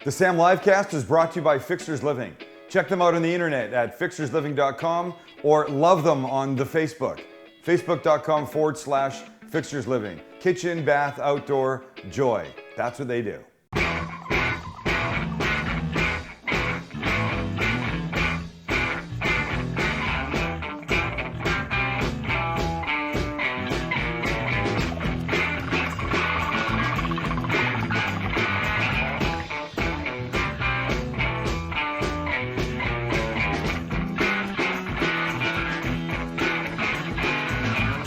The Sam Livecast is brought to you by Fixers Living. Check them out on the internet at fixersliving.com or love them on the Facebook. Facebook.com/Fixers Living. Kitchen, bath, outdoor, joy. That's what they do.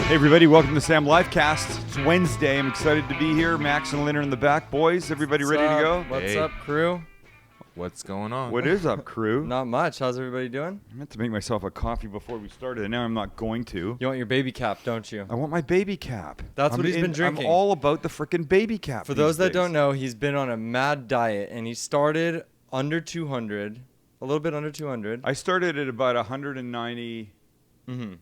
Hey everybody, welcome to the Sam Livecast. It's Wednesday. I'm excited to be here. Max and Lynn are in the back. Boys, everybody ready to go? What's up, crew? What's going on? What is up, crew? Not much. How's everybody doing? I meant to make myself a coffee before we started, and now I'm not going to. You want your baby cap, don't you? I want my baby cap. That's what he's been drinking. I'm all about the frickin' baby cap. For those that don't know, he's been on a mad diet, and he started under 200, a little bit under 200. I started at about 190. Mm-hmm.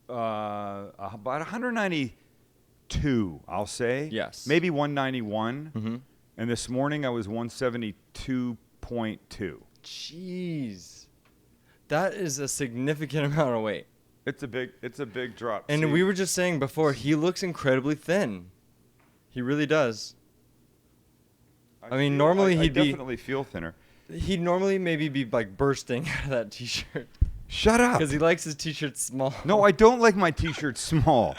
About 192, I'll say. Yes. Maybe 191. Mm-hmm. And this morning I was 172.2. Jeez. That is a significant amount of weight. It's a big drop. And See? we were just saying before, he looks incredibly thin. He really does. I mean, normally I he'd definitely feel thinner. He'd normally maybe be like bursting out of that t-shirt. Shut up. Because he likes his t-shirt small. No, I don't like my t-shirt small.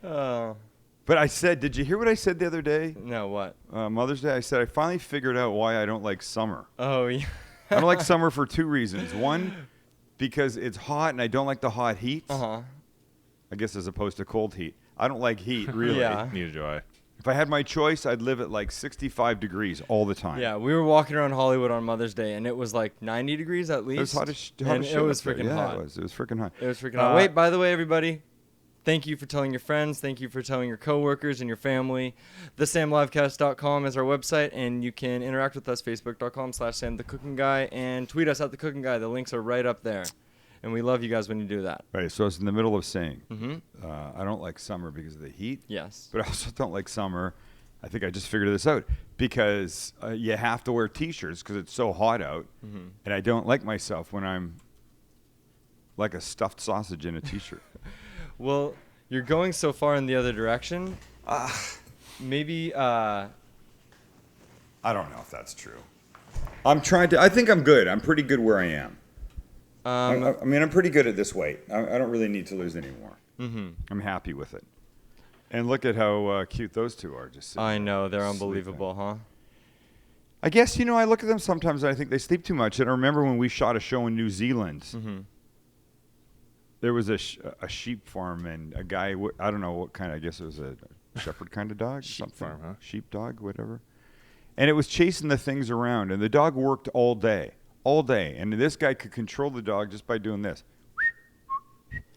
Oh. But I said, did you hear what I said the other day? No, what? Mother's Day, I said I finally figured out why I don't like summer. Oh, yeah. I don't like summer for two reasons. One, because it's hot and I don't like the hot heat. Uh-huh. I guess as opposed to cold heat. I don't like heat, really. Yeah. Neither do I. If I had my choice, I'd live at like 65 degrees all the time. Yeah, we were walking around Hollywood on Mother's Day, and it was like 90 degrees at least. It was hot as shit. It was freaking hot. It was freaking hot. It was freaking hot. Wait, by the way, everybody, thank you for telling your friends. Thank you for telling your coworkers and your family. TheSamLivecast.com is our website, and you can interact with us, Facebook.com/SamTheCookingGuy, and tweet us at TheCookingGuy. The links are right up there. And we love you guys when you do that. Right, so I was in the middle of saying, Mm-hmm. I don't like summer because of the heat. Yes. But I also don't like summer. I think I just figured this out because you have to wear T-shirts because it's so hot out. Mm-hmm. And I don't like myself when I'm like a stuffed sausage in a T-shirt. Well, you're going so far in the other direction. Maybe. I don't know if that's true. I think I'm good. I'm pretty good where I am. I mean, I'm pretty good at this weight. I don't really need to lose anymore. Mm-hmm. I'm happy with it. And look at how cute those two are. Just sitting I there know. They're sleeping. unbelievable, huh? I guess, I look at them sometimes and I think they sleep too much. And I remember when we shot a show in New Zealand, Mm-hmm. there was a sheep farm and a guy, I don't know what kind, I guess it was a shepherd kind of dog. Sheep farm, huh? Sheepdog, whatever. And it was chasing the things around. And the dog worked all day. And this guy could control the dog just by doing this.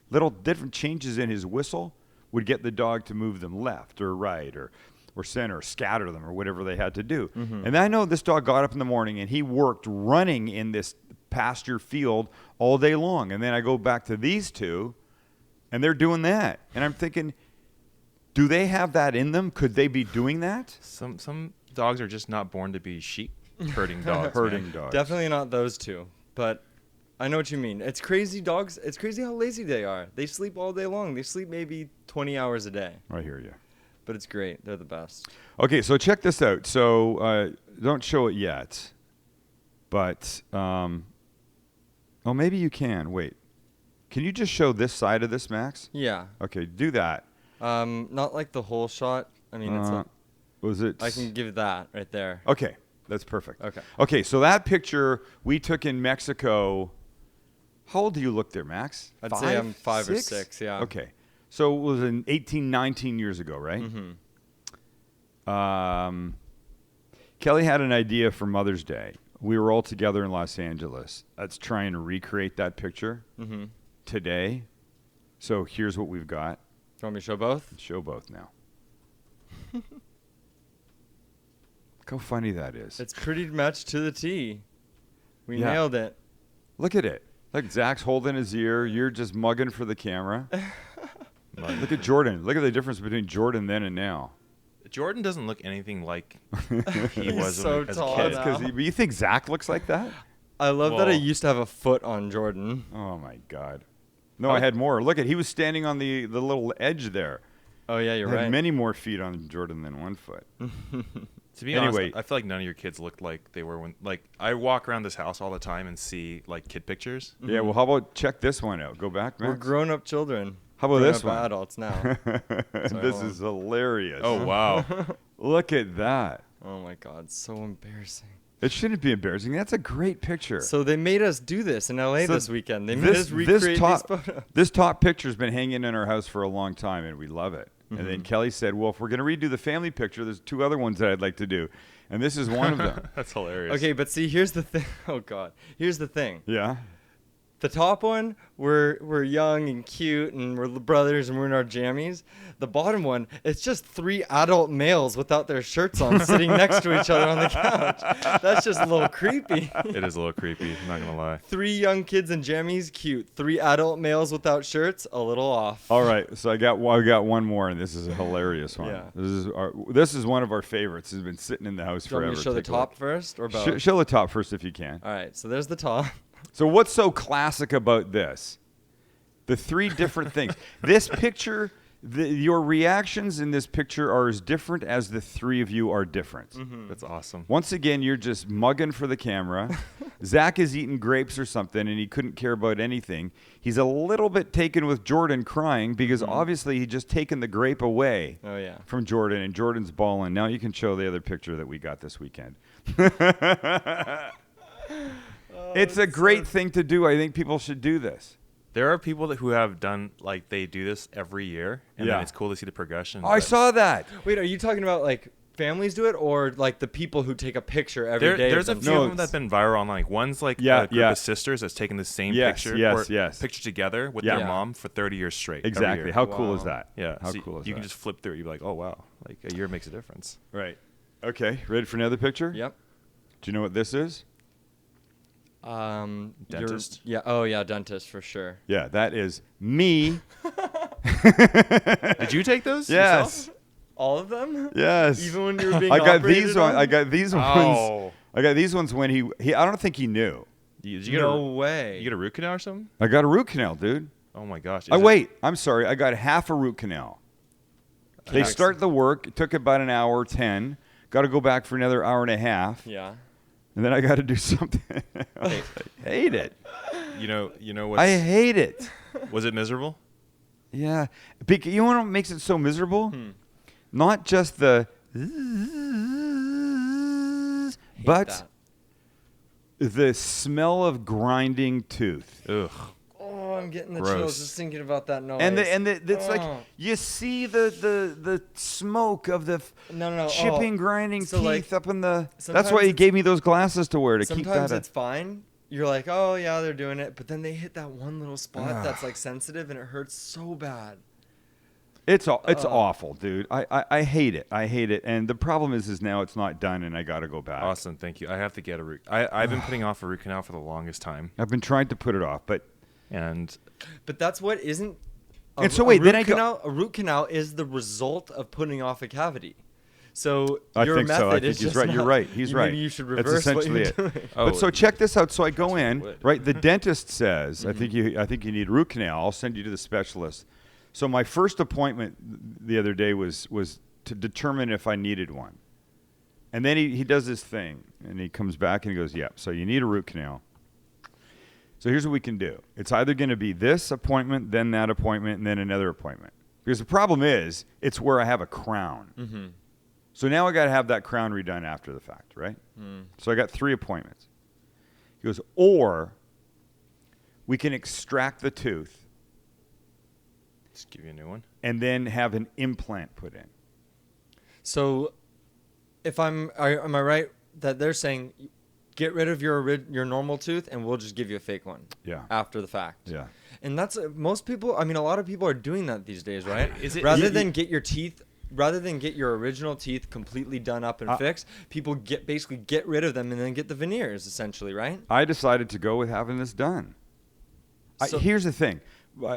Little different changes in his whistle would get the dog to move them left or right or center or scatter them or whatever they had to do. Mm-hmm. And I know this dog got up in the morning and he worked running in this pasture field all day long. And then I go back to these two and they're doing that. And I'm thinking, do they have that in them? Could they be doing that? Some dogs are just not born to be sheep herding dogs. Herding man. dogs. Definitely not those two, but I know what you mean. It's crazy, dogs. It's crazy how lazy they are. They sleep all day long. They sleep maybe 20 hours a day. I hear you. But it's great. They're the best. Okay, so check this out. So don't show it yet, but maybe you can. Wait, can you just show this side of this, Max? Yeah. Okay, do that. Not like the whole shot. I mean, it's Was it? I can give that right there. Okay, that's perfect. Okay. Okay, so that picture we took in Mexico. How old do you look there, Max? I'd say I'm 5 or 6, yeah. Okay. So it was 19 years ago, right? Mm-hmm. Kelly had an idea for Mother's Day. We were all together in Los Angeles. Let's try and recreate that picture today. So here's what we've got. Do you want me to show both? Show both now. Look how funny that is. It's pretty much to the T. We Yeah. nailed it. Look at it. Look, Zach's holding his ear. You're just mugging for the camera. Look at Jordan. Look at the difference between Jordan then and now. Jordan doesn't look anything like he He's was so as tall a kid. now. Because you think Zach looks like that? I love that I Well- used to have a foot on Jordan. Oh my God. No, I had more. Look at he was standing on the little edge there. Oh yeah, you're I had right. many more feet on Jordan than 1 foot. To be Anyway. honest, I feel like none of your kids looked like they were when. Like I walk around this house all the time and see like kid pictures. Yeah, well, how about check this one out? Go back, man. We're grown-up children. How about Grown-up this one? Adults now. This hold is hilarious. Oh wow. Look at that. Oh my God, so embarrassing. It shouldn't be embarrassing. That's a great picture. So they made us do this in LA So this weekend. They made us recreate these photos. This top picture's been hanging in our house for a long time, and we love it. And Mm-hmm. then Kelly said, well, if we're going to redo the family picture, there's 2 other ones that I'd like to do. And this is one of them. That's hilarious. Okay, but see, here's the thing. Oh God, here's the thing. Yeah. The top one, we're young and cute, and we're brothers, and we're in our jammies. The bottom one, it's just 3 adult males without their shirts on, sitting next to each other on the couch. That's just a little creepy. It is a little creepy. I'm not gonna lie. 3 young kids in jammies, cute. 3 adult males without shirts, a little off. All right. So I got one more, and this is a hilarious one. Yeah. This is one of our favorites. It's been sitting in the house Do you want forever. me to show the Take a look. top first, or both? Show the top first if you can. All right, so there's the top. So what's so classic about this? The 3 different things. This picture, your reactions in this picture are as different as the 3 of you are different. That's awesome. Once again, you're just mugging for the camera. Zach is eating grapes or something, and he couldn't care about anything. He's a little bit taken with Jordan crying because obviously he just taken the grape away Oh yeah. from Jordan, and Jordan's balling. Now you can show the other picture that we got this weekend. It's a great thing to do. I think people should do this. There are people who have done like they do this every year, and Yeah. then it's cool to see the progression. Oh, I but saw that. Wait, are you talking about like families do it, or like the people who take a picture every day? There's a of few No, of them that've been viral online. Like one's like Yeah, a group yeah. of sisters that's taken the same Yes, picture yes, or yes. picture together with Yeah. their mom for 30 years straight. every Exactly. year. How cool is Wow. that? Yeah. How so cool is you that? can just flip through it. You'd be like, oh wow, like a year makes a difference. Right. Okay. Ready for another picture? Yep. Do you know what this is? Dentist? Yeah. Oh yeah, dentist for sure. Yeah, that is me. Did you take those? Yes. All of them? Yes. Even when you were being I got operated these on. on? I got these ones. Oh. I got these ones when he. I don't think he knew. Did you get No a, way. you get a root canal or something? I got a root canal, dude. Oh my gosh. Oh Is it- wait, I'm sorry. I got half a root canal. They Nice. start the work. It took about an hour 10. Got to go back for another hour and a half, Yeah. and then I got to do something. I hate it. You know what's, I hate it. was it miserable? Yeah. You know what makes it so miserable? Hmm. Not just the, Hate but that. the smell of grinding tooth. Ugh. Oh, I'm getting the Gross. chills just thinking about that noise. And it's like Oh. you see the smoke of the No. chipping, grinding So, teeth like, up in the. That's sometimes why he it's- gave me those glasses to wear to keep Sometimes that. it's fine. You're like, oh yeah, they're doing it, but then they hit that one little spot Ugh. that's like sensitive, and it hurts so bad. It's awful, dude. I hate it. I hate it. And the problem is now it's not done, and I got to go back. Awesome. Thank you. I have to get a root. I've been putting off a root canal for the longest time, I've been trying to put it off, but and But that's what isn't. And so wait, then root I go- canal, a root canal is the result of putting off a cavity. So I your think method so. I think is he's just right. not- You're right. He's right. Maybe you should That's reverse what essentially you're it. doing. But so check this out. So I go in, would. right? The dentist says, I think you need a root canal. I'll send you to the specialist. So my first appointment the other day was to determine if I needed one. And then he does this thing, and he comes back and he goes, "Yep. So you need a root canal. So here's what we can do. It's either going to be this appointment, then that appointment, and then another appointment. Because the problem is, it's where I have a crown. Mm-hmm. So now I got to have that crown redone after the fact, right? So I got 3 appointments. He goes, or we can extract the tooth just give you a new one. and then have an implant put in. So, if am I right that they're saying, get rid of your normal tooth and we'll just give you a fake one Yeah. after the fact? Yeah. And that's most people. I mean, a lot of people are doing that these days, right? Is it- rather you- than get your teeth, rather than get your original teeth completely done up and fixed, people basically get rid of them and then get the veneers, essentially, right? I decided to go with having this done. So- Here's the thing.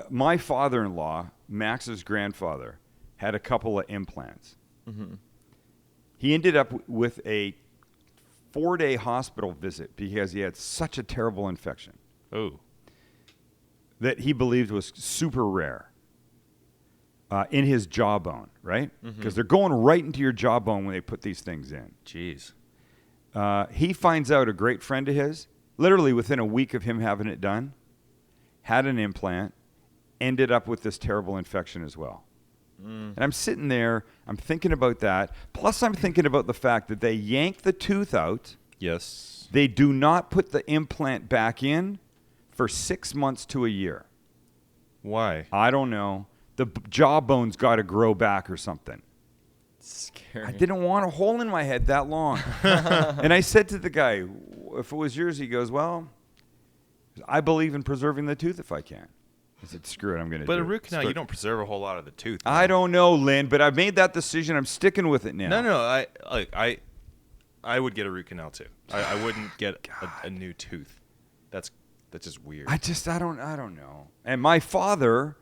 My father-in-law, Max's grandfather, had a couple of implants. He ended up with a 4-day hospital visit because he had such a terrible infection Oh. that he believed was super rare in his jawbone, right? Because they're going right into your jawbone when they put these things in. Jeez. He finds out a great friend of his, literally within a week of him having it done, had an implant, ended up with this terrible infection as well. And I'm sitting there, I'm thinking about that. Plus, I'm thinking about the fact that they yank the tooth out. Yes. They do not put the implant back in for 6 months to a year. Why? I don't know. The jawbone's got to grow back or something. Scary. I didn't want a hole in my head that long. And I said to the guy, if it was yours, he goes, well, I believe in preserving the tooth if I can. I said, screw it, I'm going to do it. But a root canal, you don't preserve a whole lot of the tooth. I don't know, Lynn, but I've made that decision. I'm sticking with it now. No. I would get a root canal too. I wouldn't get a new tooth. That's just weird. I don't know. And my father,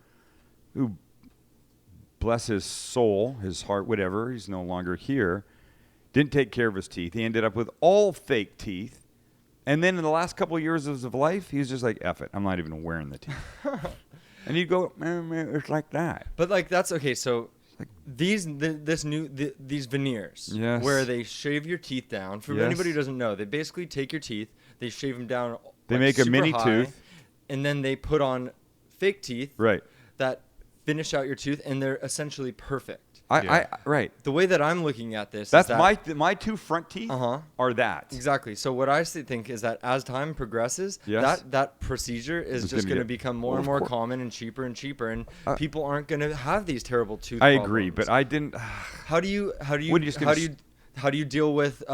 who bless his soul, his heart, whatever, he's no longer here, didn't take care of his teeth. He ended up with all fake teeth. And then in the last couple of years of his life, he was just like, F it, I'm not even wearing the teeth. And you'd go, man, it's like that. But like that's okay. So these veneers, Yes. where they shave your teeth down. For Yes. anybody who doesn't know, they basically take your teeth, they shave them down. They like, make a super mini high, tooth. and then they put on fake teeth. Right. That finish out your tooth, and they're essentially perfect. Right. The way that I'm looking at this, That's is that, my two front teeth are that. Exactly. So what I think is that as time progresses, Yes. that procedure is It's just gonna going to get- become more Well, and of more course. common and cheaper, and people aren't going to have these terrible tooth I problems. agree, but I didn't. How do you how do you deal with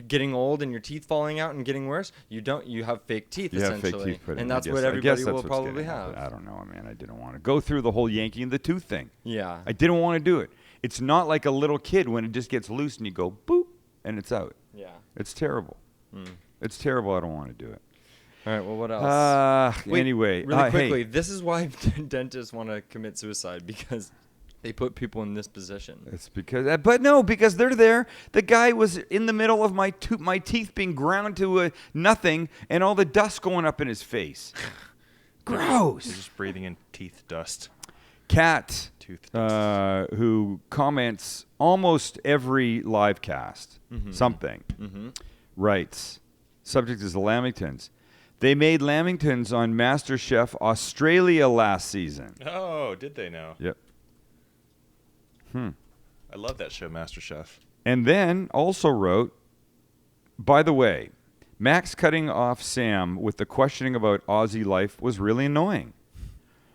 getting old and your teeth falling out and getting worse? You have fake teeth You have essentially, fake teeth put in. and I that's guess- what I guess everybody that's will what's probably gonna happen. have. I don't know, man. I didn't want to go through the whole yanking the tooth thing. Yeah. I didn't want to do it. It's not like a little kid when it just gets loose and you go boop and it's out. Yeah. It's terrible. It's terrible. I don't want to do it. All right. Well, what else? Wait, Anyway, really quickly, hey, this is why dentists want to commit suicide, because they put people in this position. it's because, but no, because they're there. The guy was in the middle of my teeth being ground to a nothing, and all the dust going up in his face. Gross. You're just breathing in teeth dust. Kat, Tooth dust. who comments almost every live cast, something, writes, subject is the Lamingtons. They made Lamingtons on MasterChef Australia last season. Oh, did they now? Yep. I love that show, MasterChef. And then also wrote, by the way, Max cutting off Sam with the questioning about Aussie life was really annoying.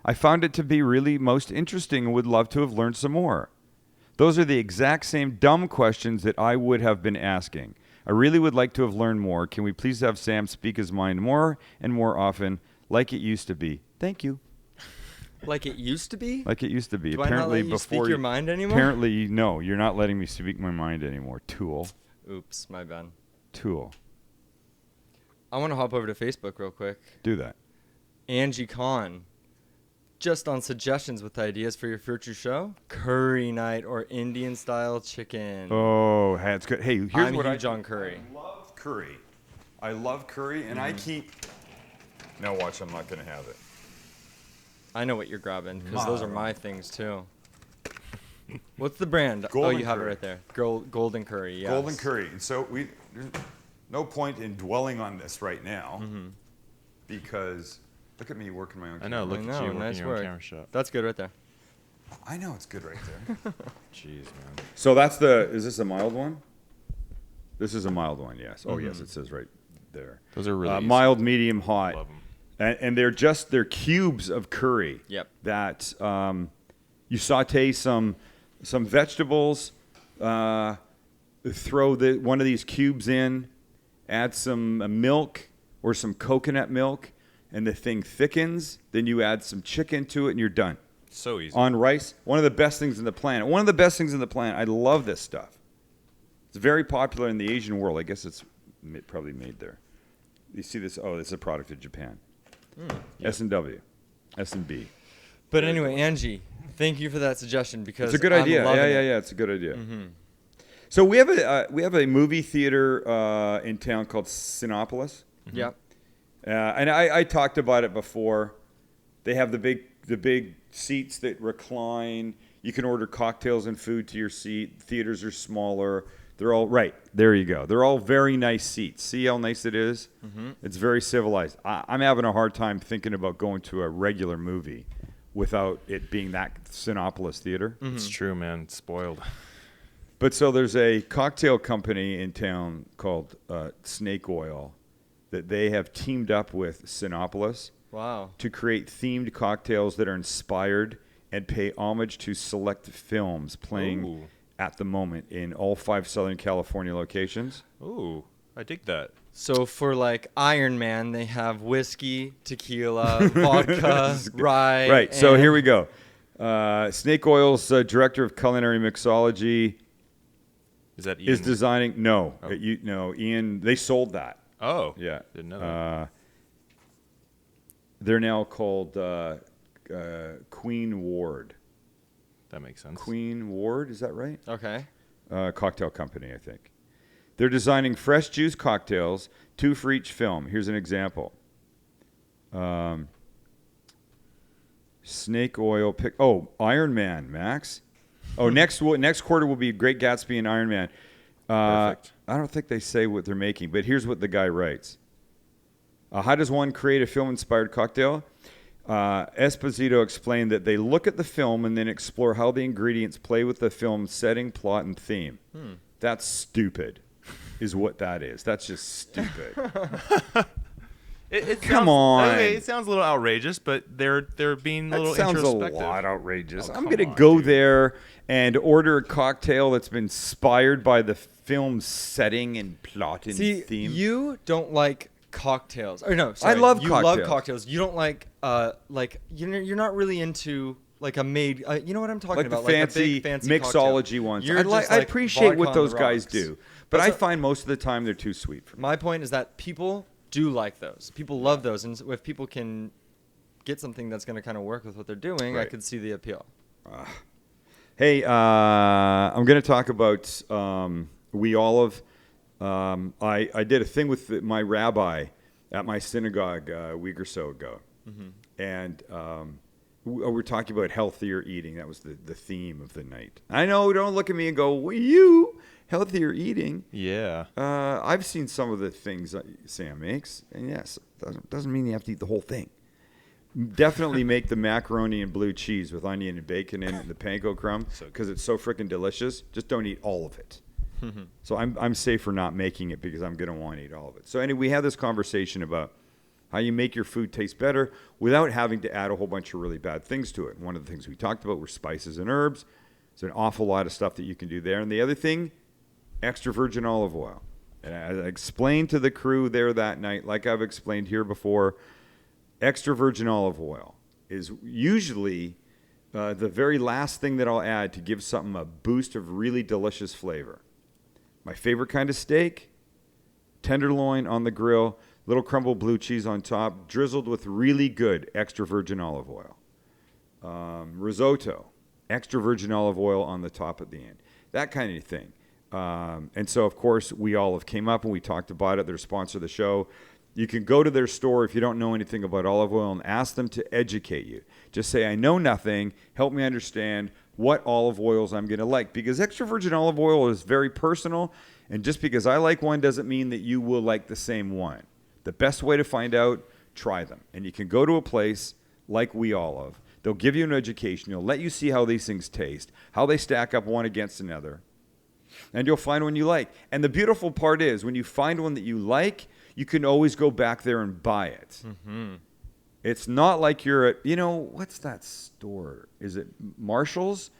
I found it to be really most interesting and would love to have learned some more. Those are the exact same dumb questions that I would have been asking. I really would like to have learned more. Can we please have Sam speak his mind more and more often, like it used to be? Thank you. Like it used to be? Like it used to be. Do I not let you speak your mind anymore? Apparently, no, you're not letting me speak my mind anymore. Tool. Oops, my bad. Tool. I want to hop over to Facebook real quick. Do that. Angie Kahn, just on suggestions with ideas for your future show: curry night or Indian style chicken. Oh, that's good. Hey, here's I'm what huge on curry. I love curry. I love curry, and I keep. Now watch, I'm not going to have it. I know what you're grabbing, because those are my things too. What's the brand? Golden you have curry. it right there. Golden curry. Yes. Golden curry. And so there's no point in dwelling on this right now, because look at me working my own. I know. Look I at know, you nice working your own work. camera shot. That's good right there. I know it's good right there. Jeez, man. So that's the. Is this a mild one? This is a mild one. Yes. Oh yes, it says right there. Those are really easy. mild, medium, hot. Love 'em. And they're cubes of curry. Yep. That you saute some vegetables, throw one of these cubes in, add some milk or some coconut milk, and the thing thickens. Then you add some chicken to it, and you're done. So easy. On rice, one of the best things in the planet. One of the best things in the planet. I love this stuff. It's very popular in the Asian world. I guess it's probably made there. You see this? Oh, it's a product of Japan. S&W, S&B. But anyway, Angie, thank you for that suggestion, because It's a good I'm idea. loving it. Yeah. It's a good idea. So we have a movie theater in town called Sinopolis. Yeah. And I talked about it before. They have the big seats that recline. You can order cocktails and food to your seat. Theaters are smaller. They're all right. There you go. They're all very nice seats. See how nice it is? Mm-hmm. It's very civilized. I'm having a hard time thinking about going to a regular movie without it being that Sinopolis theater. Mm-hmm. It's true, man. It's spoiled. But so there's a cocktail company in town called Snake Oil that they have teamed up with Sinopolis Wow. to create themed cocktails that are inspired and pay homage to select films playing Ooh. at the moment in all 5 Southern California locations. Ooh, I dig that. So for like Iron Man, they have whiskey, tequila, vodka, rye. Right. So and- here we go. Snake Oil's director of culinary mixology Is that is Ian? designing. No, Oh. Ian. They sold that. Oh, Yeah. didn't know that. They're now called Queen Ward. That makes sense. Queen Ward, is that right? Okay. Cocktail company, I think. They're designing fresh juice cocktails, 2 for each film. Here's an example. Snake Oil pick. Oh, Iron Man, Max. Oh, next quarter will be Great Gatsby and Iron Man. Perfect. I don't think they say what they're making, but here's what the guy writes. How does one create a film-inspired cocktail? Esposito explained that they look at the film and then explore how the ingredients play with the film's setting, plot, and theme. That's stupid, is what that is. That's just stupid. It Come sounds, on. Okay, it sounds a little outrageous, but they're being a little That sounds a introspective. lot outrageous. Oh, I'm come going to on, go dude. there and order a cocktail that's been inspired by the film's setting and plot and See, theme. you don't like cocktails. Or no, sorry. love you cocktails. love cocktails. You don't like you're not really into like a made. You know what I'm talking like about? the fancy, like a big fancy mixology cocktail. ones. You're I just I like appreciate vodka what on the those guys rocks. do, but That's I find most of the time they're too sweet for me. My point is that people do like those. People love those, and if people can get something that's going to kind of work with what they're doing, I Right. could see the appeal. Hey, I'm going to talk about wheat olive. I did a thing with my rabbi at my synagogue a week or so ago, and we're talking about healthier eating. That was the theme of the night. I know, don't look at me and go, well, you healthier eating. Yeah. I've seen some of the things that Sam makes, and yes, doesn't mean you have to eat the whole thing. Definitely make the macaroni and blue cheese with onion and bacon in it and the panko crumb because it's so freaking delicious. Just don't eat all of it. So I'm safe for not making it because I'm going to want to eat all of it. So anyway, we had this conversation about how you make your food taste better without having to add a whole bunch of really bad things to it. One of the things we talked about were spices and herbs. There's an awful lot of stuff that you can do there. And the other thing, extra virgin olive oil. And I explained to the crew there that night, like I've explained here before, extra virgin olive oil is usually the very last thing that I'll add to give something a boost of really delicious flavor. My favorite kind of steak, tenderloin on the grill, little crumbled blue cheese on top, drizzled with really good extra virgin olive oil. Risotto, extra virgin olive oil on the top at the end. That kind of thing. And so, of course, We Olive came up and we talked about it. They're a sponsor of the show. You can go to their store if you don't know anything about olive oil and ask them to educate you. Just say, I know nothing. Help me understand what olive oils I'm going to like. Because extra virgin olive oil is very personal. And just because I like one doesn't mean that you will like the same one. The best way to find out, try them. And you can go to a place like We Olive. They'll give you an education. They'll let you see how these things taste, how they stack up one against another. And you'll find one you like. And the beautiful part is when you find one that you like, you can always go back there and buy it. Mm-hmm. It's not like you're at, what's that store? Is it Marshall's?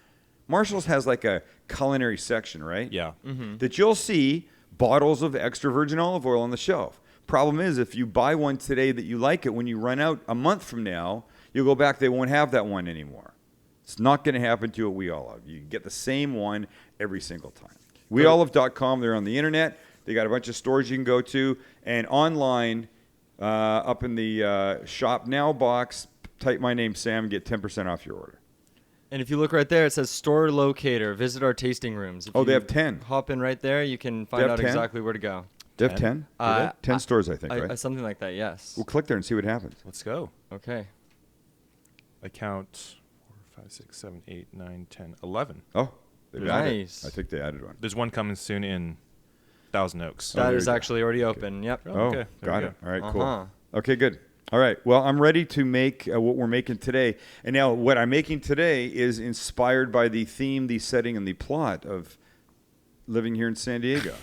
Marshall's has like a culinary section, right? Yeah. That you'll see bottles of extra virgin olive oil on the shelf. Problem is, if you buy one today that you like it, when you run out a month from now, you'll go back, they won't have that one anymore. It's not going to happen to you at We Olive. You get the same one every single time. WeOlive.com, they're on the internet. They got a bunch of stores you can go to. And online, up in the Shop Now box, type my name, Sam, and get 10% off your order. And if you look right there, it says store locator. Visit our tasting rooms. If Oh, they you have 10. Hop in right there. You can find have out 10? exactly where to go. They have 10? 10 stores, I think, right? Something like that, yes. We'll click there and see what happens. Let's go. Okay. I count 4, 5, 6, 7, 8, 9, 10, 11. Oh, they've added. Nice. I think they added one. There's one coming soon in Thousand Oaks. That there is you go. actually already open. Yep. Oh, Okay, there got we it. go. All right, Uh-huh. cool. Okay, good. All right. Well, I'm ready to make what we're making today. And now what I'm making today is inspired by the theme, the setting, and the plot of living here in San Diego.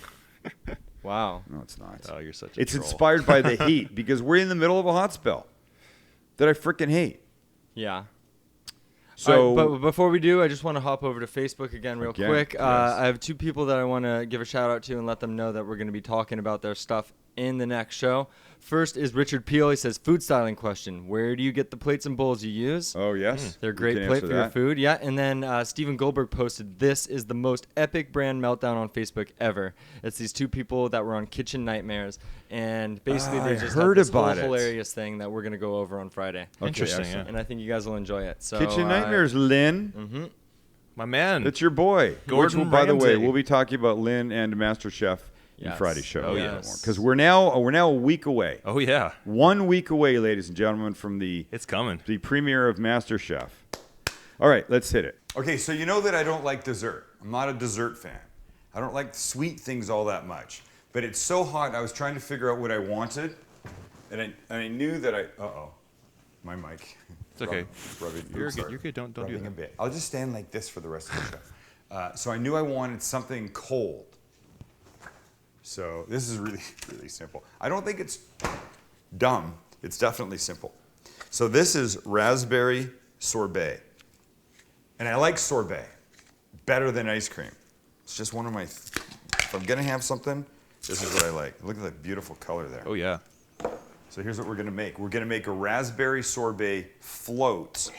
Wow. No, it's not. Oh, you're such a It's troll. inspired by the heat because we're in the middle of a hot spell that I freaking hate. Yeah. So, All right, but before we do, I just want to hop over to Facebook again real Again, quick. yes. I have 2 people that I want to give a shout out to and let them know that we're going to be talking about their stuff in the next show. First is Richard Peel. He says, food styling question. Where do you get the plates and bowls you use? oh yes, They're a We great can plate answer for your that. food. Yeah. And then Stephen Goldberg posted, this is the most epic brand meltdown on Facebook ever. It's these 2 people that were on Kitchen Nightmares. And basically I they just heard had this whole about it. hilarious thing that we're going to go over on Friday. Okay, Interesting, excellent. And I think you guys will enjoy it. So, Kitchen Nightmares, Lynn. Mm-hmm. My man. It's your boy. Gordon Which, by the way, Ramsay. we'll be talking about Lynn and MasterChef in Yes. Friday's show. Oh, yes. Because we're now a week away. Oh, yeah. 1 week away, ladies and gentlemen, from the It's coming. premiere of MasterChef. All right, let's hit it. Okay, so you know that I don't like dessert. I'm not a dessert fan. I don't like sweet things all that much. But it's so hot, I was trying to figure out what I wanted, and I knew that my mic. It's okay. Rubbing, You're oops, good. sorry. You're good. Don't do Rubbing that. a bit. I'll just stand like this for the rest of the show. So I knew I wanted something cold. So this is really, really simple. I don't think it's dumb. It's definitely simple. So this is raspberry sorbet. And I like sorbet better than ice cream. It's just one of my, if I'm gonna have something, this is what I like. Look at the beautiful color there. Oh, yeah. So here's what we're gonna make. We're gonna make a raspberry sorbet float.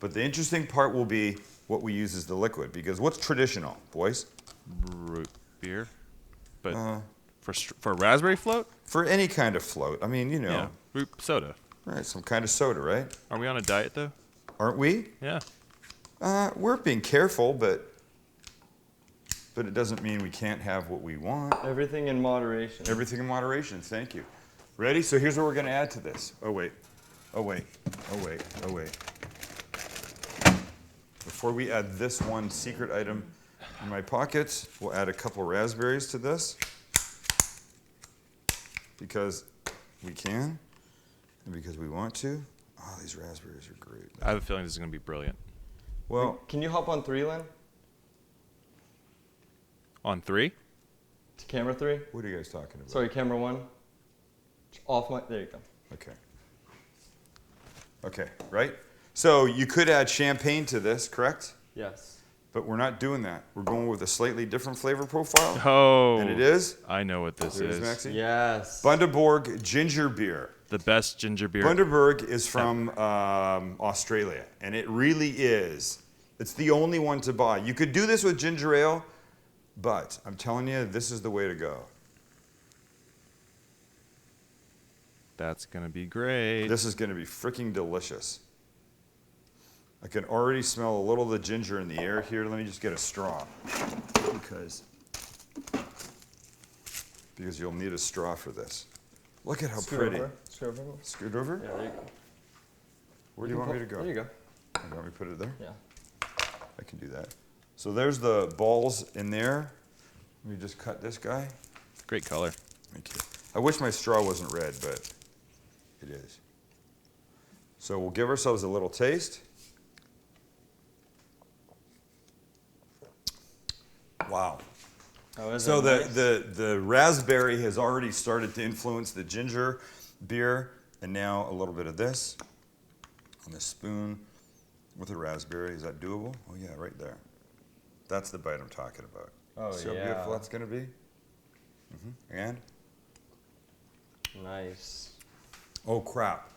But the interesting part will be what we use as the liquid, because what's traditional, boys? Root beer. But for a raspberry float? For any kind of float, I mean, you know, Yeah. Root soda. right, some kind of soda, right? Are we on a diet, though? Aren't we? Yeah. We're being careful, but it doesn't mean we can't have what we want. Everything in moderation. Everything in moderation, thank you. Ready? So here's what we're gonna add to this. Oh wait, oh wait, oh wait, oh wait. Before we add this one secret item in my pockets, we'll add a couple raspberries to this. Because we can, and because we want to. Oh, these raspberries are great. I have a feeling this is going to be brilliant. Well, Can you hop on 3, Lynn? On 3? To camera 3? what are you guys talking about? Sorry, camera 1. Off my. There you go. Okay. Okay, right? So you could add champagne to this, correct? Yes. But we're not doing that. We're going with a slightly different flavor profile. Oh. And it is? I know what this There it is, is. Maxie. Yes. Bundaberg ginger beer. The best ginger beer. Bundaberg is from Australia, and it really is. It's the only one to buy. You could do this with ginger ale, but I'm telling you, this is the way to go. That's going to be great. This is going to be freaking delicious. I can already smell a little of the ginger in the air here. Let me just get a straw, because you'll need a straw for this. Look at how pretty. Scoot over. Scoot over? Yeah, there you go. Where do you want me to go? There you go. You want me to put it there? Yeah. I can do that. So there's the balls in there. Let me just cut this guy. Great color. Thank you. I wish my straw wasn't red, but it is. So we'll give ourselves a little taste. Wow. Oh, is So it nice? the raspberry has already started to influence the ginger beer, and now a little bit of this on the spoon with the raspberry. Is that doable? Oh yeah, right there. That's the bite I'm talking about. Oh, See how yeah. beautiful that's gonna be? And? Nice. Oh crap.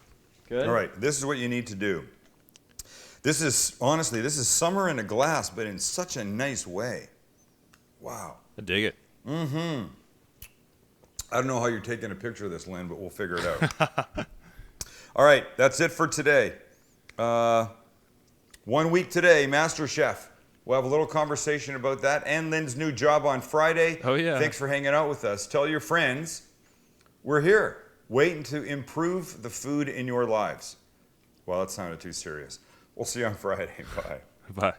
Good? All right, this is what you need to do. This is, honestly, this is summer in a glass, but in such a nice way. Wow. I dig it. I don't know how you're taking a picture of this, Lynn, but we'll figure it out. All right, that's it for today. 1 week today, Master Chef. We'll have a little conversation about that and Lynn's new job on Friday. Oh, yeah. Thanks for hanging out with us. Tell your friends we're here, waiting to improve the food in your lives. Well, that sounded too serious. We'll see you on Friday. Bye. Bye.